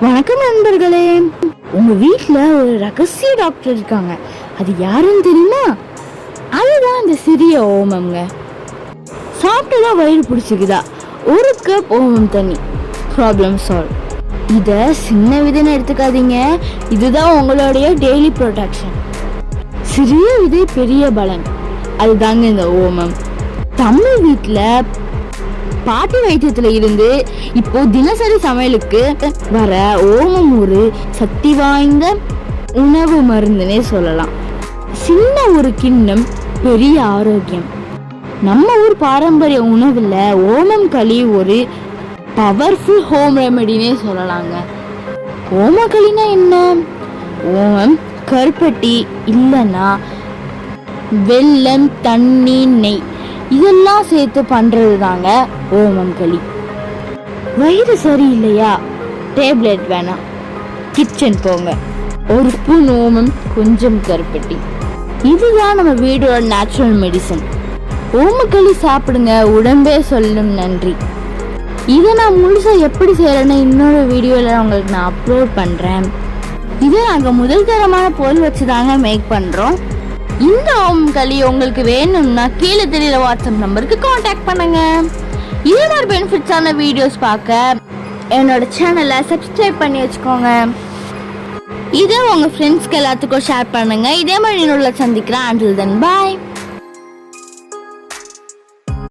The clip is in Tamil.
வணக்கம் நண்பர்களே. உங்க வீட்டுல ஒரு ரகசிய டாக்டர் இருக்காங்க. அது யாருன்னு தெரியுமா? அதுதான் இந்த சிறிய ஓமம்ங்க. சாப்பிட்டதா வயிறு பிடிச்சிக்குதா, ஒரு கப் ஓமம் தண்ணி, ப்ராப்ளம் சால்வ். இத சின்ன விதைன்னு எடுத்துக்காதீங்க. இதுதான் உங்களுடைய டெய்லி ப்ரொடெக்ஷன். சிறிய விதை பெரிய பலன், அதுதாங்க இந்த ஓமம். தமிழ் வீட்டுல பாட்டி வைத்தியத்துல இருந்து இப்போ தினசரி சமையலுக்கு வர ஓமம் ஒரு சக்தி வாய்ந்த உணவு மருந்துனே சொல்லலாம். சின்ன ஒரு கிண்ணம் பெரிய ஆரோக்கியம். நம்ம ஊர் பாரம்பரிய உணவுல ஓமம் களி ஒரு பவர்ஃபுல் ஹோம் ரெமெடினே சொல்லலாங்க. ஓமக்களினா என்ன? ஓமம், கருப்பட்டி இல்லைன்னா வெல்லம், தண்ணி, நெய் இதெல்லாம் சேர்த்து பண்றது தாங்க ஓமம் களி. வயிறு சரியில்லையா, டேப்லெட் வேணாம், கிச்சன் போங்க, ஒரு ஸ்பூன் ஓமம், கொஞ்சம் கருப்பட்டி. இதுதான் நம்ம வீடோட நேச்சுரல் மெடிசன். ஓமக்களி சாப்பிடுங்க, உடம்பே சொல்லும் நன்றி. இதை நான் முழுசா எப்படி செய்யறேன்னு இன்னொரு வீடியோல உங்களுக்கு நான் அப்லோட் பண்றேன். இதை நாங்கள் முதல் தரமான பொருள் வச்சுதாங்க மேக் பண்றோம். இந்த ஓமம் களி உங்களுக்கு வேணும்னா கீழே தெரியல வாட்ஸ்அப் நம்பருக்கு காண்டாக்ட் பண்ணுங்க. இதே மாதிரி பெனிஃபிட்ஸான வீடியோஸ் பார்க்க என்னோட சேனலை சப்ஸ்கிரைப் பண்ணி வச்சுக்கோங்க. இதை உங்க ஃப்ரெண்ட்ஸ்க்கு எல்லாத்துக்கும் ஷேர் பண்ணுங்க. இதே மாதிரி இன்னொரு சந்திக்கிறேன். until then bye.